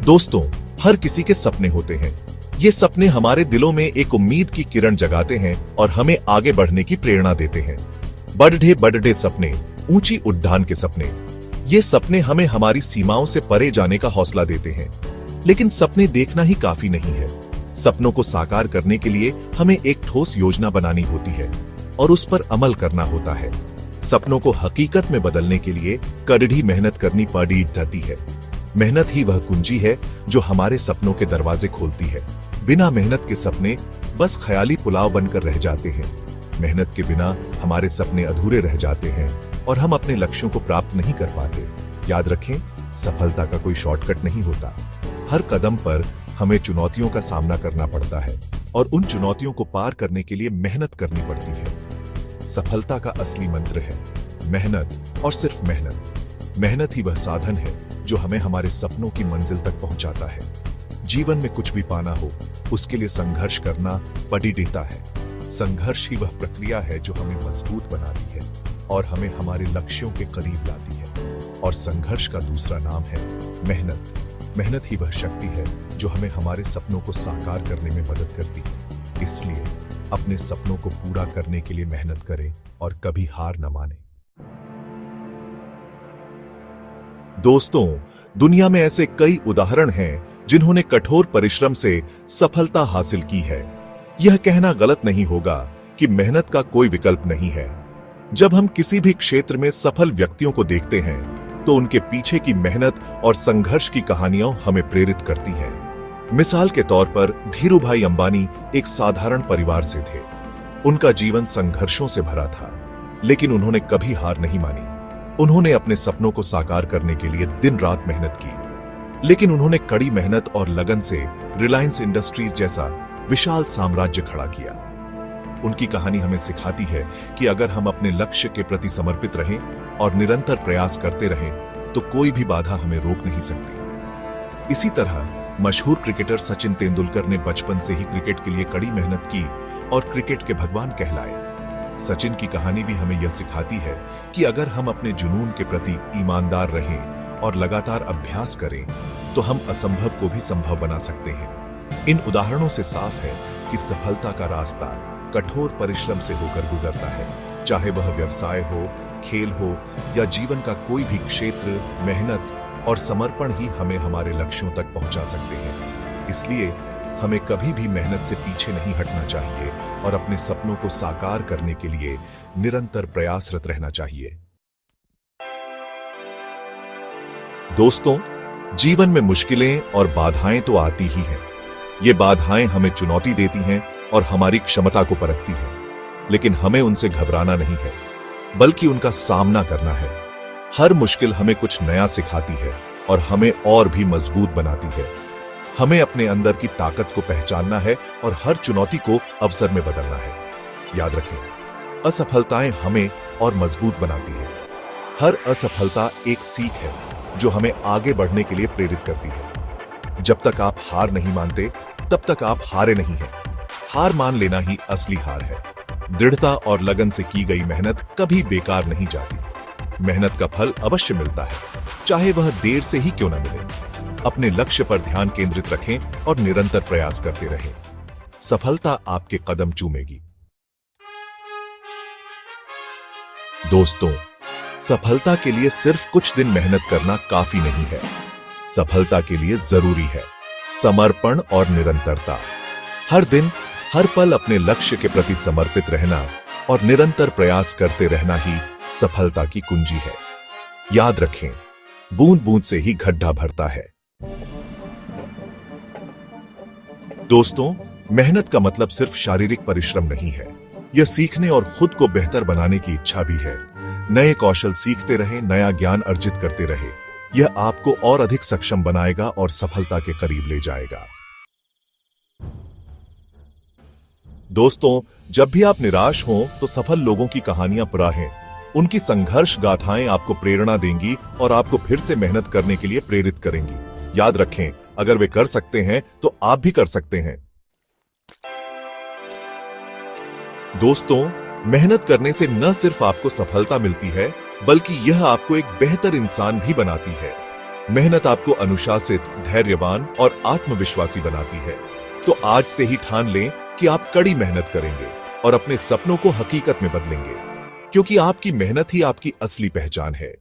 दोस्तों, हर किसी के सपने होते हैं। ये सपने हमारे दिलों में एक उम्मीद की किरण जगाते हैं और हमें आगे बढ़ने की प्रेरणा देते हैं। बड़े बड़े सपने, ऊंची उड़ान के सपने। ये सपने हमें हमारी सीमाओं से परे जाने का हौसला देते हैं। लेकिन सपने देखना ही काफी नहीं है। सपनों को साकार करने के लिए हमें एक ठोस योजना बनानी होती है और उस पर अमल करना होता है। सपनों को हकीकत में बदलने के लिए कड़ी मेहनत करनी पड़ी जाती है। मेहनत ही वह कुंजी है जो हमारे सपनों के दरवाजे खोलती है। बिना मेहनत के सपने बस ख्याली पुलाव बनकर रह जाते हैं। मेहनत के बिना हमारे सपने अधूरे रह जाते हैं और हम अपने लक्ष्यों को प्राप्त नहीं कर पाते। याद रखें, सफलता का कोई शॉर्टकट नहीं होता। हर कदम पर हमें चुनौतियों का सामना करना पड़ता है और उन चुनौतियों को पार करने के लिए मेहनत करनी पड़ती है। सफलता का असली मंत्र है मेहनत और सिर्फ मेहनत। मेहनत ही वह साधन है जो हमें हमारे सपनों की मंजिल तक पहुंचाता है। जीवन में कुछ भी पाना हो, उसके लिए संघर्ष करना पड़ी देता है। संघर्ष ही वह प्रक्रिया है जो हमें मजबूत बनाती है और हमें हमारे लक्ष्यों के करीब लाती है। और संघर्ष का दूसरा नाम है मेहनत। मेहनत ही वह शक्ति है जो हमें हमारे सपनों को साकार करने में मदद करती है। इसलिए अपने सपनों को पूरा करने के लिए मेहनत करें और कभी हार न माने। दोस्तों, दुनिया में ऐसे कई उदाहरण हैं जिन्होंने कठोर परिश्रम से सफलता हासिल की है। यह कहना गलत नहीं होगा कि मेहनत का कोई विकल्प नहीं है। जब हम किसी भी क्षेत्र में सफल व्यक्तियों को देखते हैं तो उनके पीछे की मेहनत और संघर्ष की कहानियां हमें प्रेरित करती हैं। मिसाल के तौर पर धीरूभाई अंबानी एक साधारण परिवार से थे। उनका जीवन संघर्षों से भरा था, लेकिन उन्होंने कभी हार नहीं मानी। उन्होंने अपने सपनों को साकार करने के लिए दिन रात मेहनत की, लेकिन उन्होंने कड़ी मेहनत और लगन से रिलायंस इंडस्ट्रीज जैसा विशाल साम्राज्य खड़ा किया। उनकी कहानी हमें सिखाती है कि अगर हम अपने लक्ष्य के प्रति समर्पित रहें और निरंतर प्रयास करते रहें तो कोई भी बाधा हमें रोक नहीं सकती। इसी तरह मशहूर क्रिकेटर सचिन तेंदुलकर ने बचपन से ही क्रिकेट के लिए कड़ी मेहनत की और क्रिकेट के भगवान कहलाए। सचिन की कहानी भी हमें यह सिखाती है कि अगर हम अपने जुनून के प्रति ईमानदार रहें और लगातार अभ्यास करें तो हम असंभव को भी संभव बना सकते हैं। इन उदाहरणों से साफ है कि सफलता का रास्ता कठोर परिश्रम से होकर गुजरता है। चाहे वह व्यवसाय हो, खेल हो या जीवन का कोई भी क्षेत्र, मेहनत और समर्पण ही हमें हमारे लक्ष्यों तक पहुंचा सकते हैं। इसलिए हमें कभी भी मेहनत से पीछे नहीं हटना चाहिए और अपने सपनों को साकार करने के लिए निरंतर प्रयासरत रहना चाहिए। दोस्तों, जीवन में मुश्किलें और बाधाएं तो आती ही हैं। ये बाधाएं हमें चुनौती देती हैं और हमारी क्षमता को परखती हैं, लेकिन हमें उनसे घबराना नहीं है, बल्कि उनका सामना करना है। हर मुश्किल हमें कुछ नया सिखाती है और हमें और भी मजबूत बनाती है। हमें अपने अंदर की ताकत को पहचानना है और हर चुनौती को अवसर में बदलना है। याद रखें, असफलताएं हमें और मजबूत बनाती है। हर असफलता एक सीख है जो हमें आगे बढ़ने के लिए प्रेरित करती है। जब तक आप हार नहीं मानते, तब तक आप हारे नहीं हैं। हार मान लेना ही असली हार है। दृढ़ता और लगन से की गई मेहनत कभी बेकार नहीं जाती। मेहनत का फल अवश्य मिलता है, चाहे वह देर से ही क्यों न मिले। अपने लक्ष्य पर ध्यान केंद्रित रखें और निरंतर प्रयास करते रहें। सफलता आपके कदम चूमेगी। दोस्तों, सफलता के लिए सिर्फ कुछ दिन मेहनत करना काफी नहीं है। सफलता के लिए जरूरी है समर्पण और निरंतरता। हर दिन, हर पल अपने लक्ष्य के प्रति समर्पित रहना और निरंतर प्रयास करते रहना ही सफलता की कुंजी है। याद रखें, बूंद बूंद से ही गड्ढा भरता है। दोस्तों, मेहनत का मतलब सिर्फ शारीरिक परिश्रम नहीं है। यह सीखने और खुद को बेहतर बनाने की इच्छा भी है। नए कौशल सीखते रहे, नया ज्ञान अर्जित करते रहे। यह आपको और अधिक सक्षम बनाएगा और सफलता के करीब ले जाएगा। दोस्तों, जब भी आप निराश हों तो सफल लोगों की कहानियां पढ़ें। उनकी संघर्ष गाथाएं आपको प्रेरणा देंगी और आपको फिर से मेहनत करने के लिए प्रेरित करेंगी। याद रखें, अगर वे कर सकते हैं तो आप भी कर सकते हैं। दोस्तों, मेहनत करने से न सिर्फ आपको सफलता मिलती है, बल्कि यह आपको एक बेहतर इंसान भी बनाती है। मेहनत आपको अनुशासित, धैर्यवान और आत्मविश्वासी बनाती है। तो आज से ही ठान लें कि आप कड़ी मेहनत करेंगे और अपने सपनों को हकीकत में बदलेंगे, क्योंकि आपकी मेहनत ही आपकी असली पहचान है।